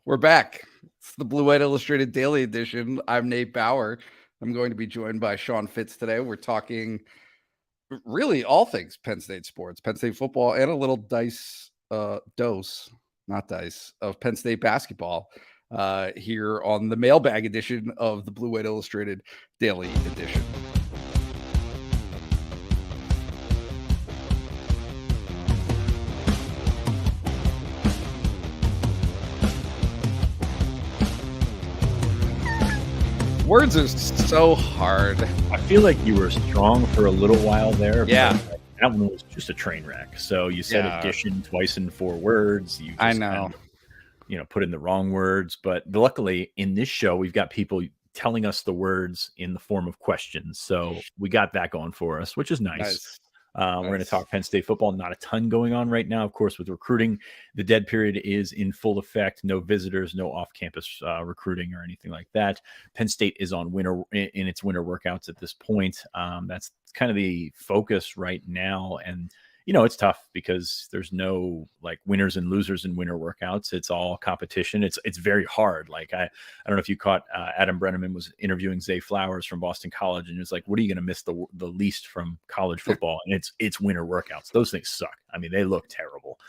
We're back. It's the Blue White Illustrated Daily Edition. I'm Nate Bauer. I'm going to be joined by Sean Fitz today. We're talking really all things Penn State sports, Penn State football, and a little dose, not dice, of Penn State basketball here on the Mailbag edition of the Blue White Illustrated Daily Edition. Words are so hard. I feel like you were strong for a little while there. Yeah. That one was just a train wreck. So you said addition twice in 4 words. You just I know. Put in the wrong words. But luckily, in this show, we've got people telling us the words in the form of questions. So we got that going for us, which is nice. We're going to talk Penn State football. Not a ton going on right now, of course, with recruiting. The dead period is in full effect. No visitors, no off-campus recruiting or anything like that. Penn State is on in its winter workouts at this point. That's kind of the focus right now. And it's tough because there's no like winners and losers in winter workouts. It's all competition. It's very hard. Like I don't know if you caught Adam Brenneman was interviewing Zay Flowers from Boston College, and it's like, what are you going to miss the least from college football? And it's winter workouts. Those things suck. I mean, they look terrible.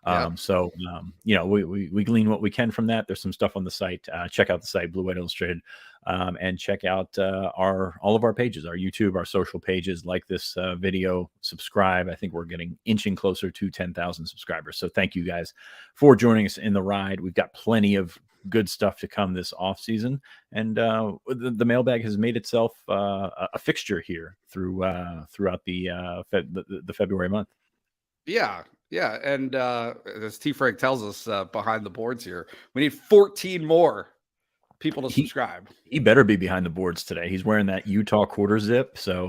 We glean what we can from that. There's some stuff on the site. Check out the site, Blue White Illustrated, and check out all of our pages, our YouTube, our social pages. Like this video, subscribe. I think we're inching closer to 10,000 subscribers. So thank you guys for joining us in the ride. We've got plenty of good stuff to come this off season, and the mailbag has made itself a fixture here throughout the February month. Yeah, and as T. Frank tells us behind the boards here, we need 14 more people to subscribe. He better be behind the boards today. He's wearing that Utah quarter zip, so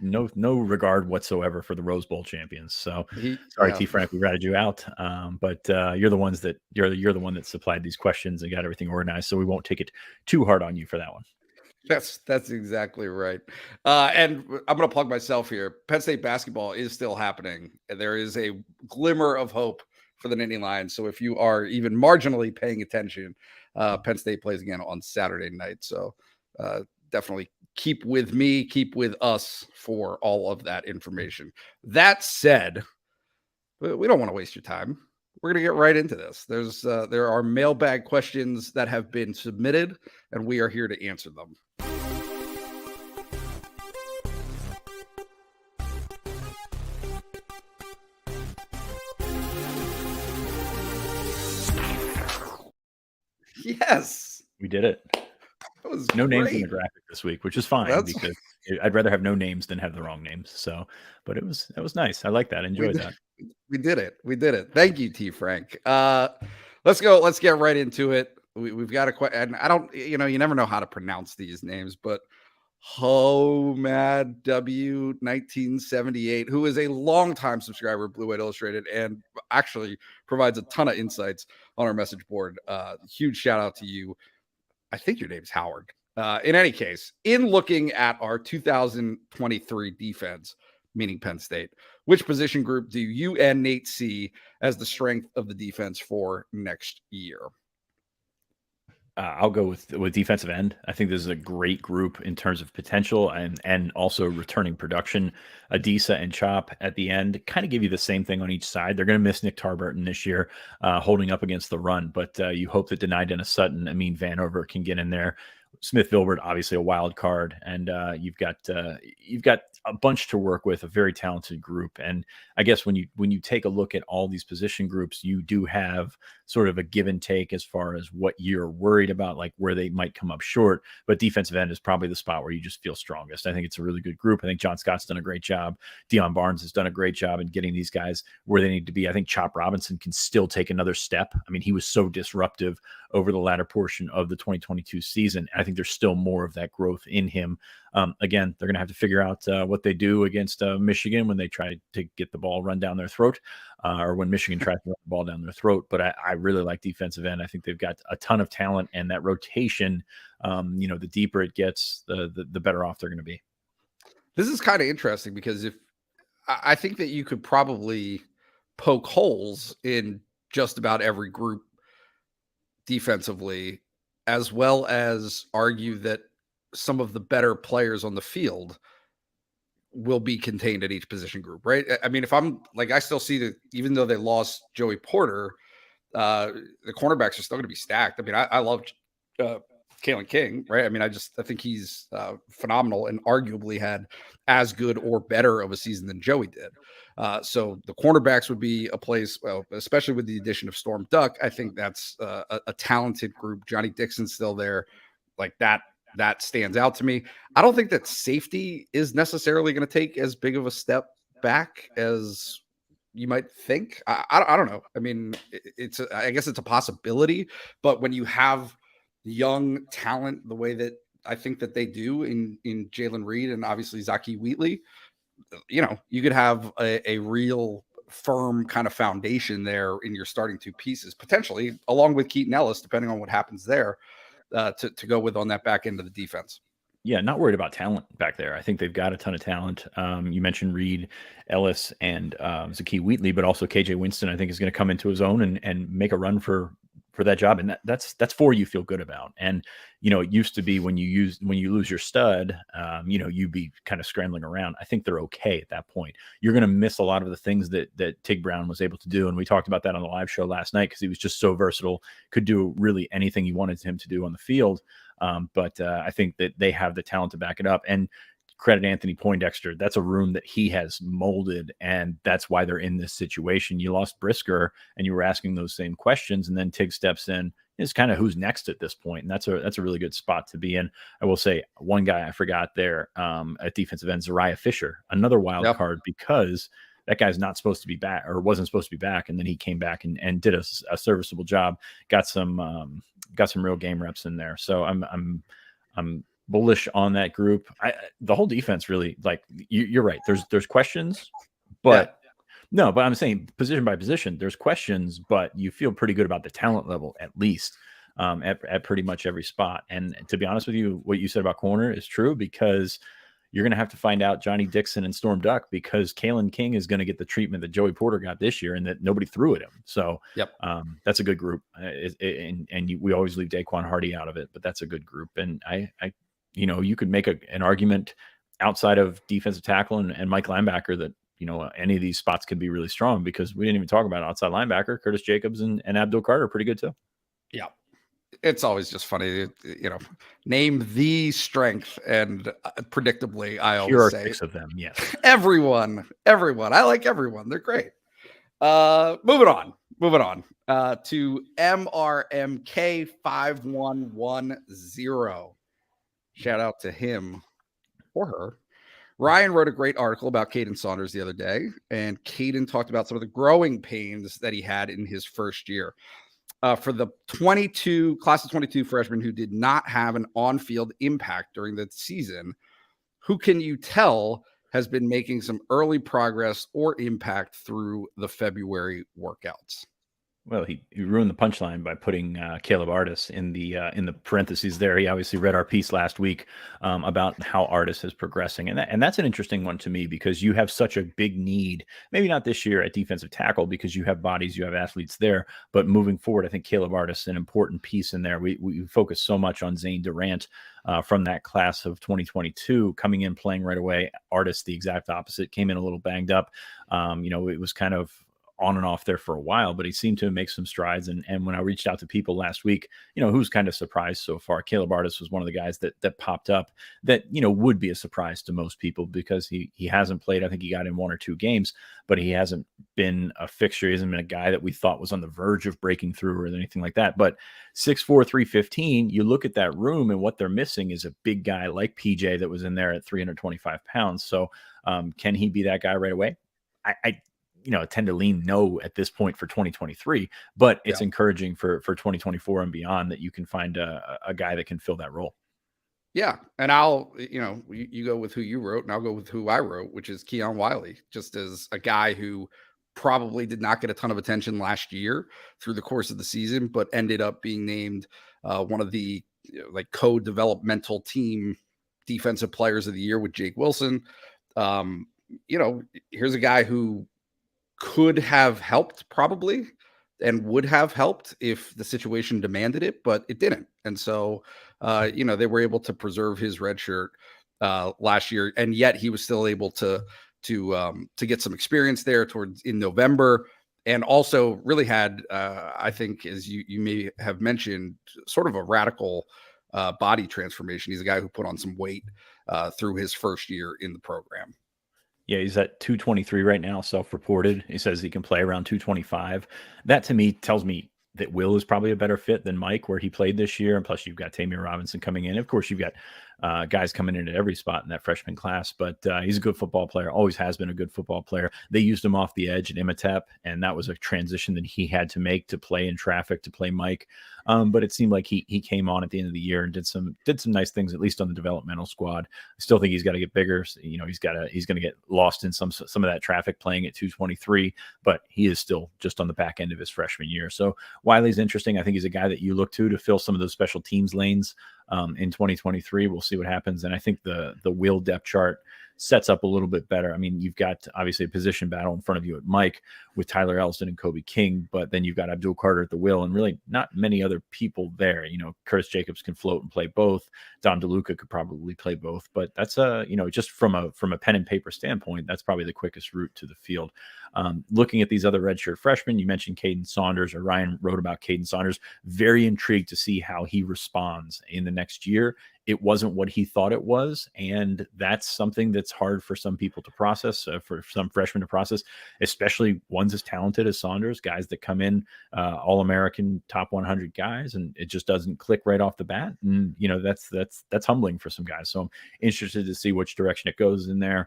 no regard whatsoever for the Rose Bowl champions. So sorry, T. Frank, we ratted you out, but you're the one that supplied these questions and got everything organized, so we won't take it too hard on you for that one. That's exactly right. And I'm going to plug myself here. Penn State basketball is still happening. There is a glimmer of hope for the Nittany Lions. So if you are even marginally paying attention, Penn State plays again on Saturday night. So definitely keep with us for all of that information. That said, we don't want to waste your time. We're going to get right into this. There are mailbag questions that have been submitted, and we are here to answer them. Yes, we did it. No names in the graphic this week, which is fine because I'd rather have no names than have the wrong names. So, but that was nice. I like that. Enjoyed that. We did it. Thank you, T. Frank. Let's go. Let's get right into it. We've got a question, and I don't, you never know how to pronounce these names, but Homad W 1978, who is a longtime subscriber of Blue White Illustrated and actually provides a ton of insights on our message board. Huge shout out to you. I think your name's Howard. In any case, in looking at our 2023 defense, meaning Penn State, which position group do you and Nate see as the strength of the defense for next year? I'll go with defensive end. I think this is a great group in terms of potential and also returning production. Adisa and Chop at the end kind of give you the same thing on each side. They're going to miss Nick Tarburton this year, holding up against the run, but you hope that Dani, Dennis-Sutton, Amin, Vanover can get in there. Smith Vilbert, obviously a wild card, and you've got a bunch to work with, a very talented group. And I guess when you take a look at all these position groups, you do have sort of a give and take as far as what you're worried about, like where they might come up short. But defensive end is probably the spot where you just feel strongest. I think it's a really good group. I think John Scott's done a great job. Deion Barnes has done a great job in getting these guys where they need to be. I think Chop Robinson can still take another step. I mean, he was so disruptive over the latter portion of the 2022 season. I think there's still more of that growth in him. Again, they're going to have to figure out what they do against Michigan when they try to get the ball run down their throat, or when Michigan tries to run the ball down their throat. But I really like defensive end. I think they've got a ton of talent, and that rotation, the deeper it gets, the better off they're going to be. This is kind of interesting because I think that you could probably poke holes in just about every group defensively, as well as argue that some of the better players on the field will be contained at each position group, right? I mean, if I'm like, I still see that even though they lost Joey Porter, the cornerbacks are still going to be stacked. I mean, I love Kalen King, right? I mean, I think he's phenomenal and arguably had as good or better of a season than Joey did. So the cornerbacks would be a place, well, especially with the addition of Storm Duck. I think that's a talented group. Johnny Dixon's still there, like that stands out to me. I don't think that safety is necessarily going to take as big of a step back as you might think. I don't know. I mean, I guess it's a possibility, but when you have young talent the way that I think that they do in Jalen Reed and obviously Zaki Wheatley, you could have a real firm kind of foundation there in your starting two pieces, potentially, along with Keaton Ellis, depending on what happens there, to go with on that back end of the defense. Yeah, not worried about talent back there. I think they've got a ton of talent. You mentioned Reed, Ellis, and Zaki Wheatley, but also KJ Winston, I think, is going to come into his own and make a run for that job. And that's four you feel good about. And, it used to be when you lose your stud, you'd be kind of scrambling around. I think they're okay at that point. You're going to miss a lot of the things that Tig Brown was able to do. And we talked about that on the live show last night because he was just so versatile, could do really anything you wanted him to do on the field. But I think that they have the talent to back it up. And credit Anthony Poindexter. That's a room that he has molded, and that's why they're in this situation. You lost Brisker, and you were asking those same questions, and then Tig steps in. It's kind of who's next at this point, and that's a really good spot to be in. I will say one guy I forgot there at defensive end, Zariah Fisher, another wild card, because that guy's not supposed to be back, or wasn't supposed to be back, and then he came back and did a serviceable job. Got some real game reps in there. So I'm bullish on that group. The whole defense really, like, you're right. There's questions, but no, but I'm saying position by position, there's questions, but you feel pretty good about the talent level, at least at pretty much every spot. And to be honest with you, what you said about corner is true, because you're going to have to find out Johnny Dixon and Storm Duck, because Kalen King is going to get the treatment that Joey Porter got this year and that nobody threw at him. So that's a good group. We always leave Daquan Hardy out of it, but that's a good group. And you could make an argument outside of defensive tackle and Mike linebacker that, any of these spots could be really strong, because we didn't even talk about outside linebacker. Curtis Jacobs and Abdul Carter are pretty good too. Yeah. It's always just funny, name the strength, and predictably, I always say 6 of them. Yes. Everyone. I like everyone. They're great. Moving on to MRMK 5110. Shout out to him or her. Ryan wrote a great article about Caden Saunders the other day, and Caden talked about some of the growing pains that he had in his first year. For the class of 22 freshmen who did not have an on-field impact during the season, who can you tell has been making some early progress or impact through the February workouts? Well, he ruined the punchline by putting Caleb Artis in the parentheses there. He obviously read our piece last week about how Artis is progressing, and that's an interesting one to me, because you have such a big need. Maybe not this year at defensive tackle, because you have bodies, you have athletes there, but moving forward, I think Caleb Artis is an important piece in there. We focus so much on Zane Durant from that class of 2022 coming in playing right away. Artis, the exact opposite, came in a little banged up. It was kind of on and off there for a while, but he seemed to make some strides. And when I reached out to people last week, who's kind of surprised so far, Caleb Artis was one of the guys that popped up that, would be a surprise to most people, because he hasn't played. I think he got in 1 or 2 games, but he hasn't been a fixture. He hasn't been a guy that we thought was on the verge of breaking through or anything like that. But 6'4", 315, you look at that room, and what they're missing is a big guy like PJ that was in there at 325 pounds. So can he be that guy right away? I tend to lean no at this point for 2023, but it's encouraging for 2024 and beyond that you can find a guy that can fill that role. Yeah. And I'll, you go with who you wrote, and I'll go with who I wrote, which is Keon Wiley, just as a guy who probably did not get a ton of attention last year through the course of the season, but ended up being named one of the co-developmental team defensive players of the year with Jake Wilson. Here's a guy who could have helped probably and would have helped if the situation demanded it, but it didn't. And so, they were able to preserve his red shirt last year, and yet he was still able to get some experience there towards in November, and also really had, I think, as you may have mentioned, sort of a radical body transformation. He's a guy who put on some weight through his first year in the program. Yeah, he's at 223 right now, self-reported. He says he can play around 225. That to me tells me that Will is probably a better fit than Mike, where he played this year. And plus, you've got Tamir Robinson coming in. Of course, you've got guys coming in at every spot in that freshman class. But he's a good football player, always has been a good football player. They used him off the edge at Imhotep, and that was a transition that he had to make to play in traffic, to play Mike. But it seemed like he came on at the end of the year and did some nice things, at least on the developmental squad. I still think he's got to get bigger. He's going to get lost in some of that traffic playing at 223, but he is still just on the back end of his freshman year. So Wiley's interesting. I think he's a guy that you look to fill some of those special teams lanes in 2023. We'll see what happens. And I think the Will depth chart sets up a little bit better. I mean, you've got obviously a position battle in front of you at Mike with Tyler Elston and Kobe King, but then you've got Abdul Carter at the will and really not many other people there. Curtis Jacobs can float and play both. Dom DeLuca could probably play both, but that's just from a pen and paper standpoint, that's probably the quickest route to the field. Looking at these other redshirt freshmen, you mentioned Caden Saunders, or Ryan wrote about Caden Saunders. Very intrigued to see how he responds in the next year. It wasn't what he thought it was, and that's something that's hard for some people to process, for some freshmen to process, especially ones as talented as Saunders, guys that come in All-American, top 100 guys, and it just doesn't click right off the bat. And that's humbling for some guys. So I'm interested to see which direction it goes in there.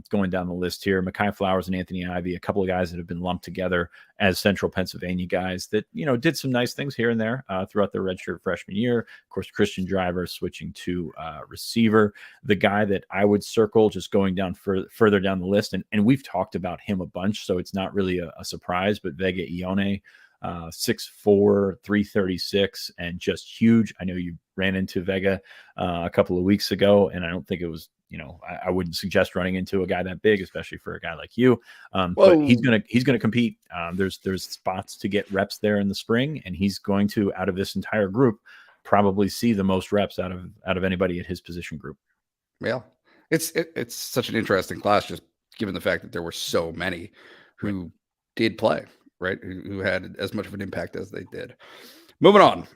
Going down the list here, Mekhi Flowers and Anthony Ivy, a couple of guys that have been lumped together as Central Pennsylvania guys that, did some nice things here and there throughout their redshirt freshman year. Of course, Christian Driver switching to receiver. The guy that I would circle, just going down further down the list, and we've talked about him a bunch, so it's not really a surprise, but Vega Ione, 6'4", 336, and just huge. I know you ran into Vega a couple of weeks ago, and I don't think it was, I wouldn't suggest running into a guy that big, especially for a guy like you. But he's gonna compete. There's spots to get reps there in the spring, and he's going to, out of this entire group, probably see the most reps out of anybody at his position group. Yeah, it's such an interesting class, just given the fact that there were so many who did play, right? Who had as much of an impact as they did. Moving on.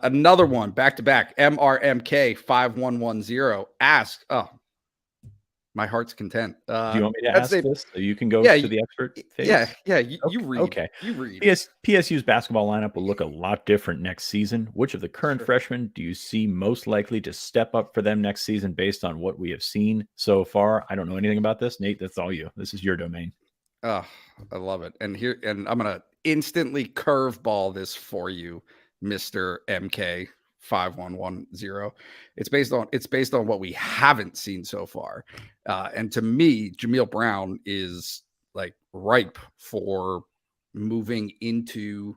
Another one, back-to-back, MRMK 5110 asked, my heart's content. Do you want me to ask this so you can go to the expert phase? Yeah. You read. Okay. You read. PSU's basketball lineup will look a lot different next season. Which of the current freshmen do you see most likely to step up for them next season based on what we have seen so far? I don't know anything about this. Nate, that's all you. This is your domain. Oh, I love it. And I'm going to instantly curveball this for you, Mr. MK 5110. It's based on what we haven't seen so far. And to me, Jameel Brown is like ripe for moving into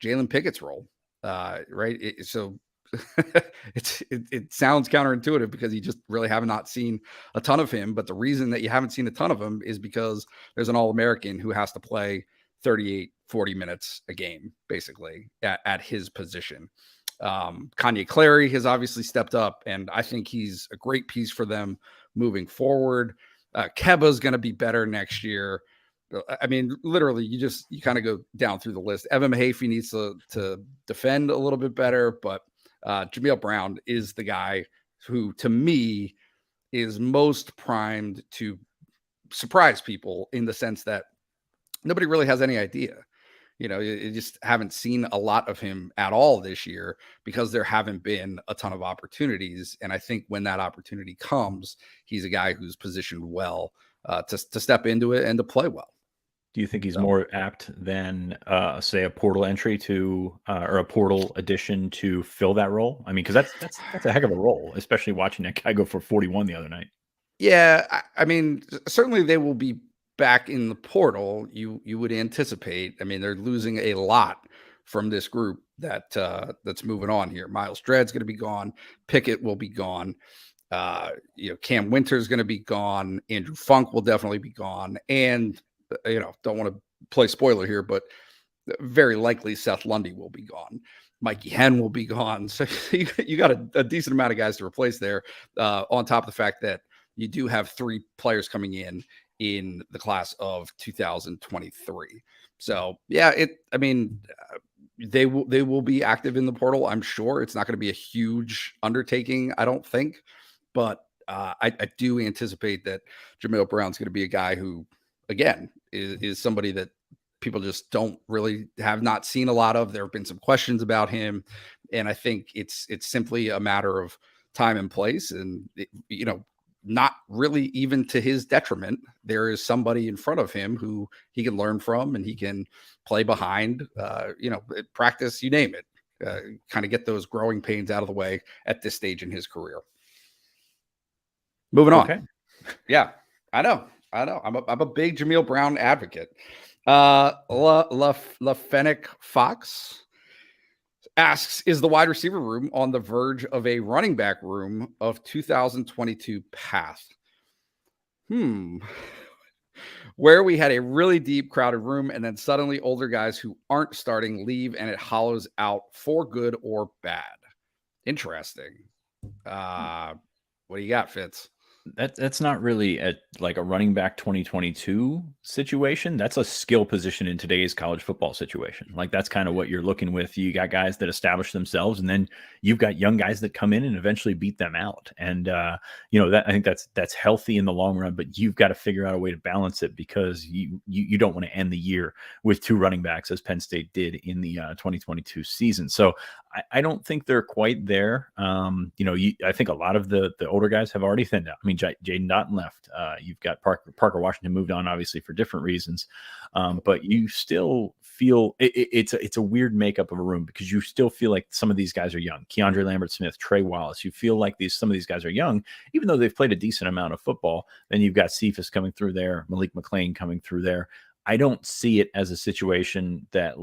Jalen Pickett's role. Right. So it sounds counterintuitive because you just really have not seen a ton of him. But the reason that you haven't seen a ton of him is because there's an All-American who has to play 38, 40 minutes a game, basically at his position. Kanye Clary has obviously stepped up, and I think he's a great piece for them moving forward. Keba's going to be better next year. I mean, literally, you kind of go down through the list. Evan Mahaffey needs to defend a little bit better, but Jameel Brown is the guy who, to me, is most primed to surprise people in the sense that nobody really has any idea. You just haven't seen a lot of him at all this year because there haven't been a ton of opportunities. And I think when that opportunity comes, he's a guy who's positioned well to step into it and to play well. Do you think he's more apt than, say, a portal entry or a portal addition to fill that role? I mean, because that's a heck of a role, especially watching that guy go for 41 the other night. Yeah, I mean, certainly they will be back in the portal. You would anticipate. I mean, they're losing a lot from this group that's moving on here. Miles Dredd's going to be gone. Pickett will be gone. Cam Winter's going to be gone. Andrew Funk will definitely be gone. And don't want to play spoiler here, but very likely Seth Lundy will be gone. Mikey Henn will be gone. So you got a decent amount of guys to replace there, on top of the fact that you do have 3 players coming in the class of 2023. So yeah, they will be active in the portal. I'm sure it's not going to be a huge undertaking, I don't think, but I do anticipate that Jamil Brown's going to be a guy who, again, is somebody that people just don't really have not seen a lot of. There have been some questions about him, and I think it's simply a matter of time and place, and not really even to his detriment. There is somebody in front of him who he can learn from, and he can play behind, practice, you name it, kind of get those growing pains out of the way at this stage in his career. Moving on. Okay. Yeah, I know. I'm a big Jamil Brown advocate. LaFennec Fox asks, is the wide receiver room on the verge of a running back room of 2022 path? Where we had a really deep, crowded room, and then suddenly older guys who aren't starting leave, and it hollows out for good or bad. Interesting. What do you got, Fitz? That's not really a running back 2022 situation. That's a skill position in today's college football situation. Like, that's kind of what you're looking with. You got guys that establish themselves, and then you've got young guys that come in and eventually beat them out. And that I think that's healthy in the long run, but you've got to figure out a way to balance it, because you don't want to end the year with 2 running backs, as Penn State did in the 2022 season. So I don't think they're quite there. I think a lot of the older guys have already thinned out. I mean, Jaden Dotton left. You've got Parker Washington moved on, obviously for different reasons, but you still feel it's a weird makeup of a room, because you still feel like some of these guys are young. Keandre Lambert-Smith, Trey Wallace. You feel like some of these guys are young, even though they've played a decent amount of football. Then you've got Cephas coming through there, Malik McClain coming through there. I don't see it as a situation that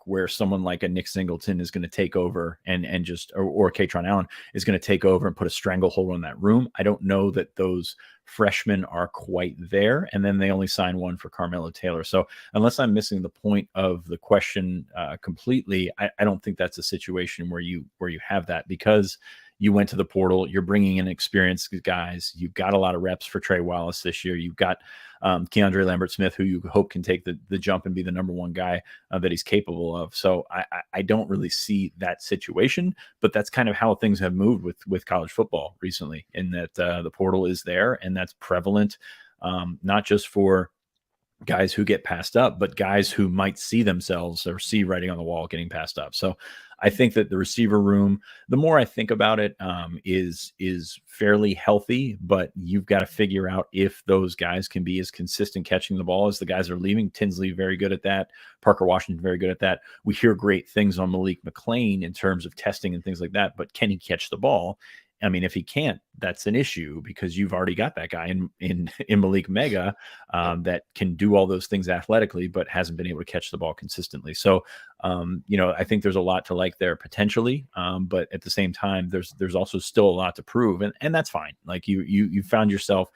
where someone like a Nick Singleton is going to take over and just, or Katron Allen is going to take over and put a stranglehold on that room. I don't know that those freshmen are quite there. And then they only sign one for Carmelo Taylor. So unless I'm missing the point of the question completely, I don't think that's a situation where you have that, because you went to the portal, you're bringing in experienced guys. You've got a lot of reps for Trey Wallace this year. You've got Keandre Lambert-Smith, who you hope can take the jump and be the number 1 guy that he's capable of. So I don't really see that situation, but that's kind of how things have moved with college football recently, in that the portal is there, and that's prevalent, not just for guys who get passed up, but guys who might see themselves or see writing on the wall getting passed up. So I think that the receiver room, the more I think about it, is fairly healthy, but you've got to figure out if those guys can be as consistent catching the ball as the guys are leaving. Tinsley, very good at that. Parker Washington, very good at that. We hear great things on Malik McClain in terms of testing and things like that, but can he catch the ball? I mean, if he can't, that's an issue, because you've already got that guy in Malik Mega that can do all those things athletically, but hasn't been able to catch the ball consistently. So, I think there's a lot to like there potentially, but at the same time, there's also still a lot to prove, and that's fine. Like you found yourself,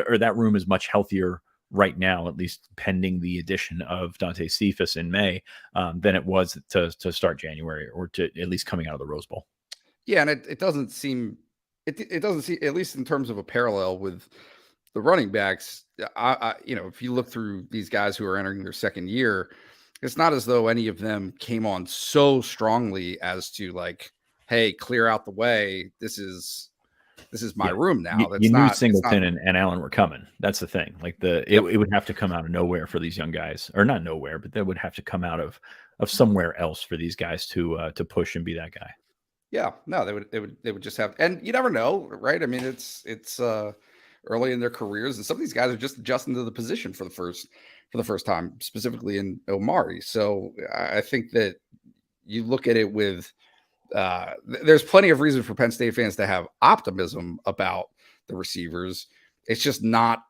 or that room is much healthier right now, at least pending the addition of Dante Cephas in May, than it was to start January, or to at least coming out of the Rose Bowl. Yeah, and it doesn't seem. It doesn't seem, at least in terms of a parallel with the running backs. If you look through these guys who are entering their second year, it's not as though any of them came on so strongly as to hey, clear out the way. This is my room now. You knew Singleton and Allen were coming. That's the thing. It would have to come out of nowhere for these young guys, or not nowhere, but that would have to come out of somewhere else for these guys to push and be that guy. Yeah, no, they would just have, and you never know, right? I mean, it's early in their careers, and some of these guys are just adjusting to the position for the first time, specifically in Omari. So I think that you look at it with, there's plenty of reason for Penn State fans to have optimism about the receivers. It's just not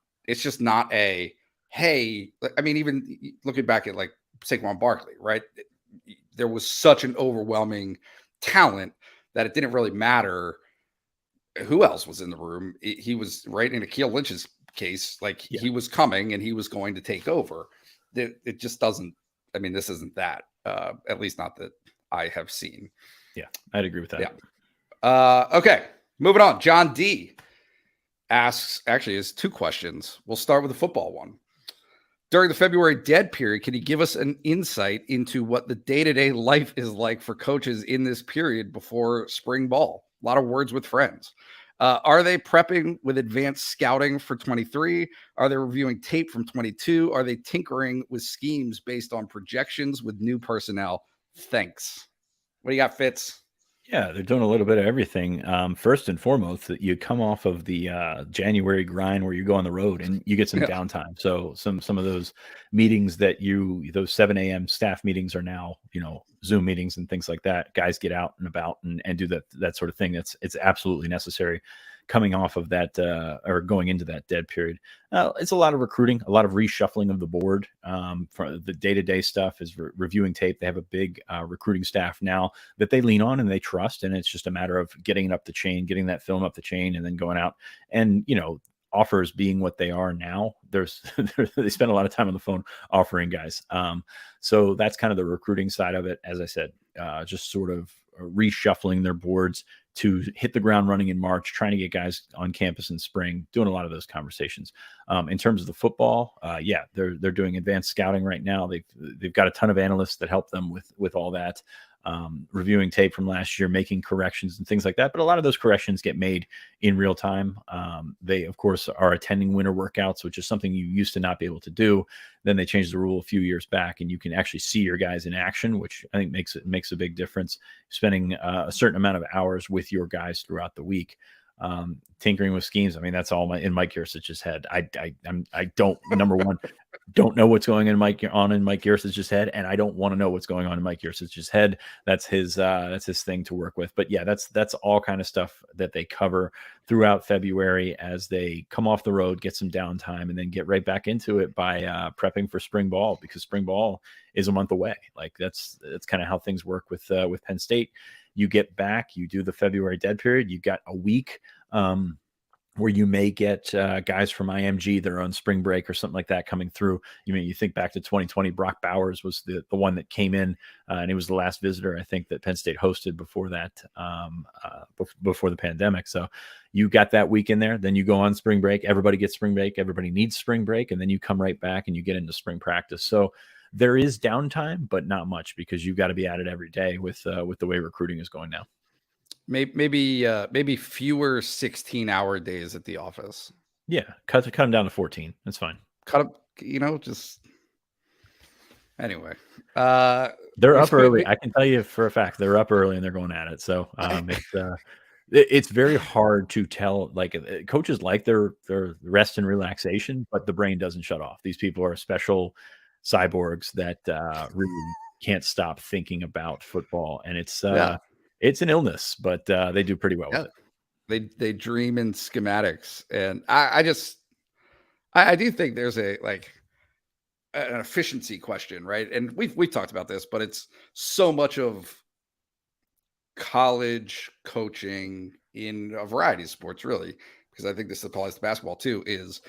a, hey, I mean, even looking back at Saquon Barkley, right? There was such an overwhelming talent that it didn't really matter who else was in the room. He was, right, in Akeel Lynch's case, he was coming and he was going to take over. It just doesn't, I mean, this isn't that. at least not that I have seen. Yeah, I'd agree with that. Yeah. Okay, moving on. John D asks, actually, has 2 questions. We'll start with the football one. During the February dead period, can you give us an insight into what the day-to-day life is like for coaches in this period before spring ball? A lot of words with friends. Are they prepping with advanced scouting for 23? Are they reviewing tape from 22? Are they tinkering with schemes based on projections with new personnel? Thanks. What do you got, Fitz? Yeah, they're doing a little bit of everything. First and foremost, that you come off of the January grind where you go on the road and you get some downtime. So some of those meetings that those 7 a.m. staff meetings are now, Zoom meetings and things like that. Guys get out and about and do that sort of thing. It's absolutely necessary coming off of that or going into that dead period. It's a lot of recruiting, a lot of reshuffling of the board. For the day-to-day stuff is reviewing tape. They have a big recruiting staff now that they lean on and they trust. And it's just a matter of getting it up the chain, getting that film up the chain, and then going out. And, offers being what they are now, they spend a lot of time on the phone offering guys. So that's kind of the recruiting side of it. As I said, just sort of reshuffling their boards to hit the ground running in March, trying to get guys on campus in spring, doing a lot of those conversations. In terms of the football, they're doing advanced scouting right now. They've got a ton of analysts that help them with all that, reviewing tape from last year, making corrections and things like that. But a lot of those corrections get made in real time. They, of course, are attending winter workouts, which is something you used to not be able to do. Then they changed the rule a few years back, and you can actually see your guys in action, which I think makes a big difference. Spending a certain amount of hours with your guys throughout the week. Tinkering with schemes. I mean, that's all in Mike Yurcich's head. I don't, number one, don't know what's going on in Mike Yurcich's head, and I don't want to know what's going on in Mike Yurcich's head. That's his thing to work with. But yeah, that's all kind of stuff that they cover throughout February as they come off the road, get some downtime, and then get right back into it by prepping for spring ball, because spring ball is a month away. Like that's kind of how things work with Penn State. You get back, you do the February dead period. You've got a week where you may get guys from IMG that are on spring break or something like that coming through. You think back to 2020, Brock Bowers was the one that came in, and he was the last visitor, I think, that Penn State hosted before that, before the pandemic. So you got that week in there. Then you go on spring break. Everybody gets spring break. Everybody needs spring break. And then you come right back and you get into spring practice. So there is downtime, but not much, because you've got to be at it every day with the way recruiting is going now. Maybe fewer 16-hour days at the office. Yeah, cut them down to 14. That's fine. Cut up, just anyway. They're up early. I can tell you for a fact they're up early and they're going at it. So it's very hard to tell. Like, coaches like their rest and relaxation, but the brain doesn't shut off. These people are special cyborgs that really can't stop thinking about football, and it's an illness, but they do pretty well with it. They dream in schematics, and I do think there's an efficiency question, right? And we've talked about this, but it's so much of college coaching in a variety of sports, really, because I think this applies to basketball too, is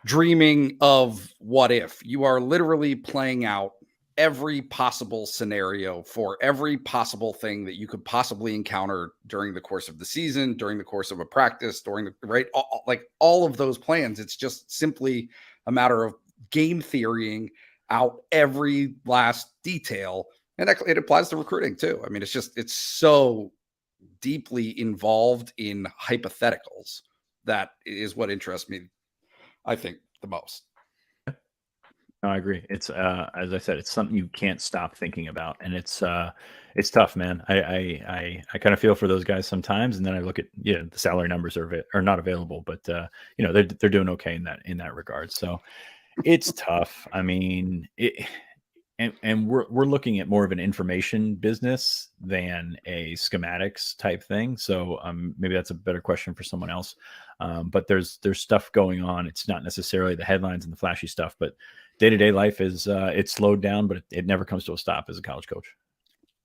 dreaming of what if. You are literally playing out every possible scenario for every possible thing that you could possibly encounter during the course of the season, during the course of a practice, all of those plans. It's just simply a matter of game theorying out every last detail. And it applies to recruiting too. I mean, it's so deeply involved in hypotheticals. That is what interests me, I think, the most. No, I agree. It's as I said, it's something you can't stop thinking about, and it's tough, man. I kind of feel for those guys sometimes, and then I look at the salary numbers are not available, but they're doing okay in that regard. So it's tough. I mean, and we're looking at more of an information business than a schematics type thing. So maybe that's a better question for someone else. But there's stuff going on. It's not necessarily the headlines and the flashy stuff, but day-to-day life is it's slowed down, but it never comes to a stop as a college coach.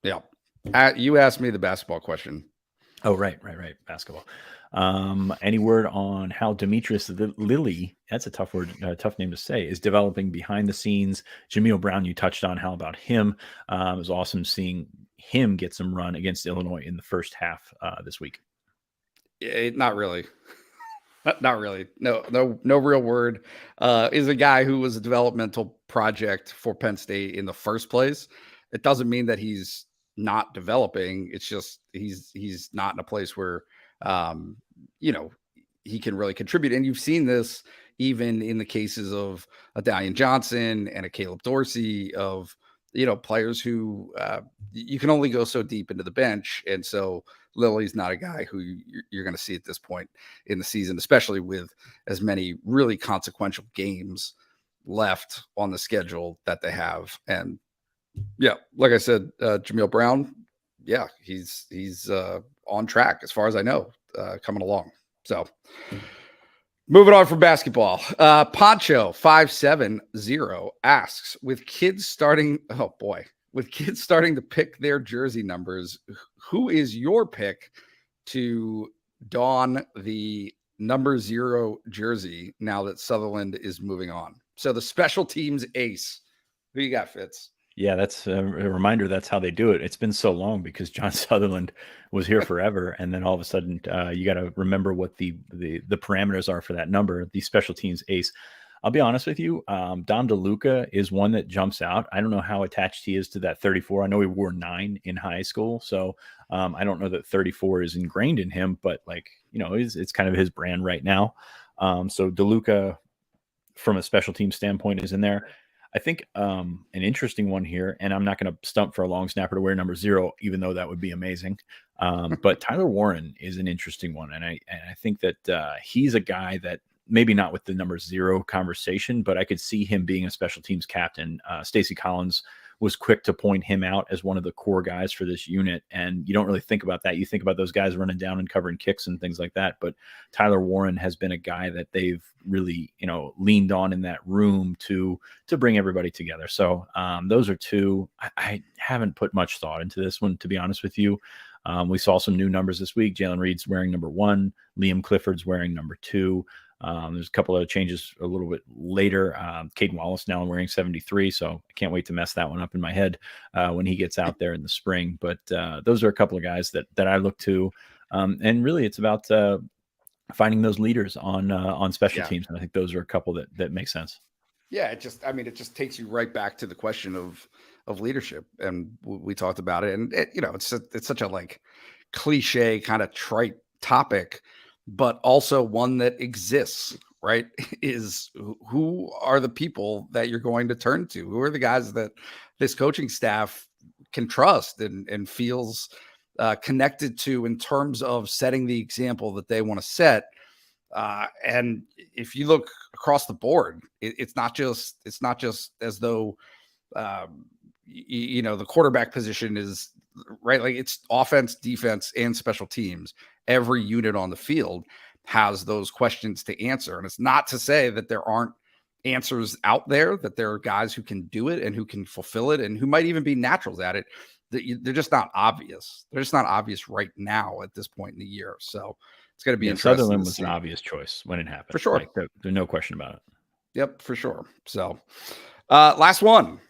Yeah. You asked me the basketball question. Oh, right. Basketball. Any word on how Demetrius Lilly, that's a tough word, tough name to say, is developing behind the scenes? Jameel Brown, you touched on. How about him? It was awesome seeing him get some run against Illinois in the first half this week. Not really. Not really. No real word. Is a guy who was a developmental project for Penn State in the first place. It doesn't mean that he's not developing. It's just he's not in a place where um, you know, he can really contribute. And you've seen this even in the cases of a Dalian Johnson and a Caleb Dorsey, of players who you can only go so deep into the bench. And so Lilly's not a guy who you're going to see at this point in the season, especially with as many really consequential games left on the schedule that they have. And yeah, like I said, Jameel Brown, yeah, he's on track as far as I know, coming along. So moving on from basketball, Poncho 570 asks, with kids starting to pick their jersey numbers, who is your pick to don the number 0 jersey now that Sutherland is moving on? So the special teams ace, who you got, Fitz? Yeah, that's a reminder. That's how they do it. It's been so long because John Sutherland was here forever, and then all of a sudden, you got to remember what the parameters are for that number. The special teams ace. I'll be honest with you, Dom DeLuca is one that jumps out. I don't know how attached he is to that 34. I know he wore 9 in high school, so I don't know that 34 is ingrained in him, but it's kind of his brand right now. So DeLuca, from a special team standpoint, is in there. I think an interesting one here, and I'm not going to stump for a long snapper to wear number 0, even though that would be amazing. But Tyler Warren is an interesting one, and I think that he's a guy that maybe not with the number 0 conversation, but I could see him being a special teams captain. Stacey Collins was quick to point him out as one of the core guys for this unit. And you don't really think about that. You think about those guys running down and covering kicks and things like that. But Tyler Warren has been a guy that they've really, leaned on in that room to bring everybody together. So those are two. I haven't put much thought into this one, to be honest with you. We saw some new numbers this week. Jalen Reed's wearing number 1. Liam Clifford's wearing number 2. There's a couple of changes a little bit later. Caden Wallace now wearing 73, so I can't wait to mess that one up in my head when he gets out there in the spring. But those are a couple of guys that I look to, and really it's about finding those leaders on special teams, and I think those are a couple that make sense. Yeah, it just takes you right back to the question of leadership, and we talked about it, and it's such a like cliche kind of trite topic, but also one that exists, right? Is who are the people that you're going to turn to? Who are the guys that this coaching staff can trust and feels connected to in terms of setting the example that they want to set? And if you look across the board, it's not just as though the quarterback position is right. Like, it's offense, defense, and special teams. Every unit on the field has those questions to answer. And it's not to say that there aren't answers out there, that there are guys who can do it and who can fulfill it and who might even be naturals at it. They're just not obvious. They're just not obvious right now at this point in the year. So it's going to be interesting. Sutherland was an obvious choice when it happened. For sure. Like, there's no question about it. Yep, for sure. So last one.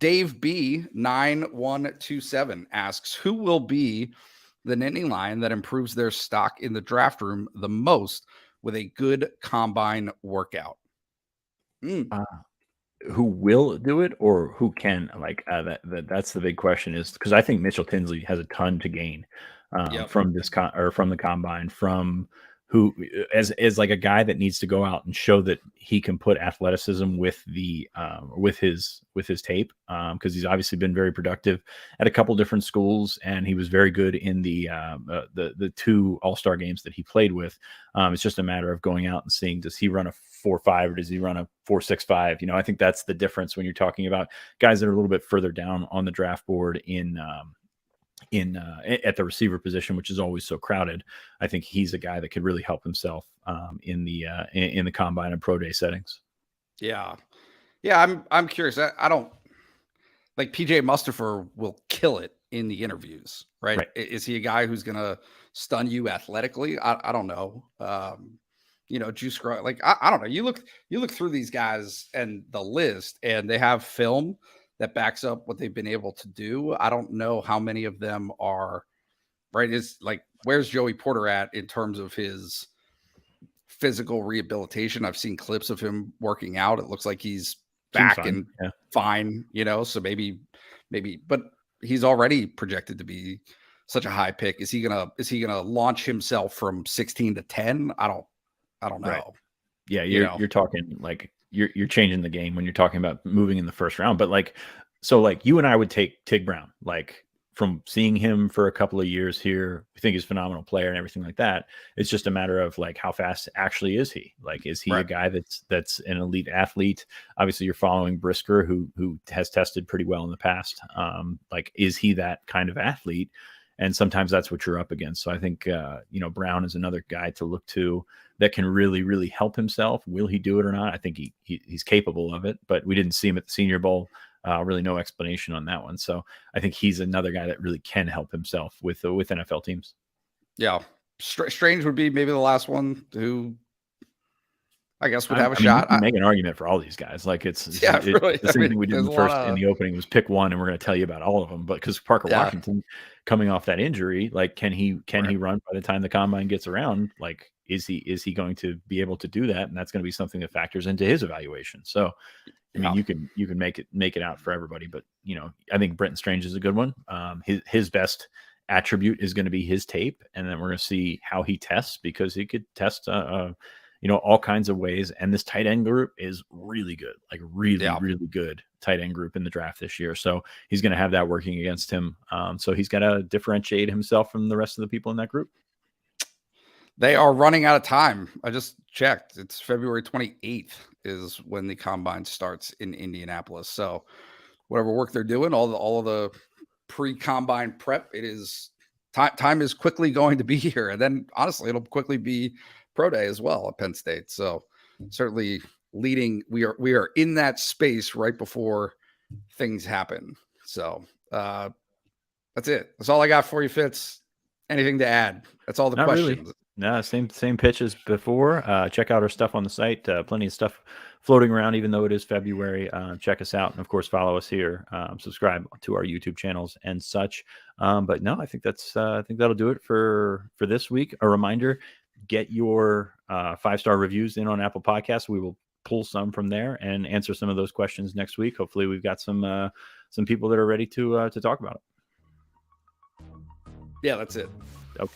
Dave B 9127 asks, who will be the Nittany line that improves their stock in the draft room the most with a good combine workout? Who will do it or who can? That's the big question, is because I think Mitchell Tinsley has a ton to gain from this from the combine, from who as like a guy that needs to go out and show that he can put athleticism with the with his tape, because he's obviously been very productive at a couple different schools, and he was very good in the 2 all-star games that he played with. It's just a matter of going out and seeing, does he run a 4.5 or does he run a 4.65? I think that's the difference when you're talking about guys that are a little bit further down on the draft board at the receiver position, which is always so crowded. I think he's a guy that could really help himself in the combine and pro day settings. Yeah. I'm curious. I don't like PJ Mustafa will kill it in the interviews, right? Right. Is he a guy who's going to stun you athletically? I don't know. Juice, like, I don't know. You look through these guys and the list, and they have film that backs up what they've been able to do. I don't know how many of them are right. Is like, where's Joey Porter at in terms of his physical rehabilitation? I've seen clips of him working out. It looks like he's back and fine, so maybe, but he's already projected to be such a high pick. Is he gonna launch himself from 16 to 10? I don't know. Right. Yeah. You're talking like you're changing the game when you're talking about moving in the first round, but like, so like you and I would take Tig Brown, like from seeing him for a couple of years here, we think he's a phenomenal player and everything like that. It's just a matter of like, how fast actually is he? Like, is he a guy that's an elite athlete? Obviously you're following Brisker, who has tested pretty well in the past. Like, is he that kind of athlete? And sometimes that's what you're up against. So I think, Brown is another guy to look to that can really, really help himself. Will he do it or not? I think he's capable of it, but we didn't see him at the Senior Bowl. Really no explanation on that one. So I think he's another guy that really can help himself with NFL teams. Yeah. Strange would be maybe the last one who I guess would have a shot. You can make an argument for all these guys. Like really. The same thing we did in the opening was pick one, and we're going to tell you about all of them. But because Parker Washington coming off that injury, like, can he run by the time the combine gets around? Like, is he going to be able to do that? And that's going to be something that factors into his evaluation. So, I mean, you can make it out for everybody, but I think Brenton Strange is a good one. His best attribute is going to be his tape, and then we're going to see how he tests, because he could test all kinds of ways. And this tight end group is really good, like really good tight end group in the draft this year. So he's going to have that working against him. So he's got to differentiate himself from the rest of the people in that group. They are running out of time. I just checked. It's February 28th is when the combine starts in Indianapolis. So whatever work they're doing, all of the pre-combine prep, it is time is quickly going to be here. And then honestly, it'll quickly be pro day as well at Penn State. So certainly leading, we are in that space right before things happen. So that's it. That's all I got for you, Fitz. Anything to add? That's all the Not questions. Really. No, same pitch as before. Check out our stuff on the site. Plenty of stuff floating around, even though it is February. Check us out, and of course, follow us here. Subscribe to our YouTube channels and such. But no, I think that'll do it for this week. A reminder: get your 5-star reviews in on Apple Podcasts. We will pull some from there and answer some of those questions next week. Hopefully, we've got some people that are ready to talk about it. Yeah, that's it. Okay.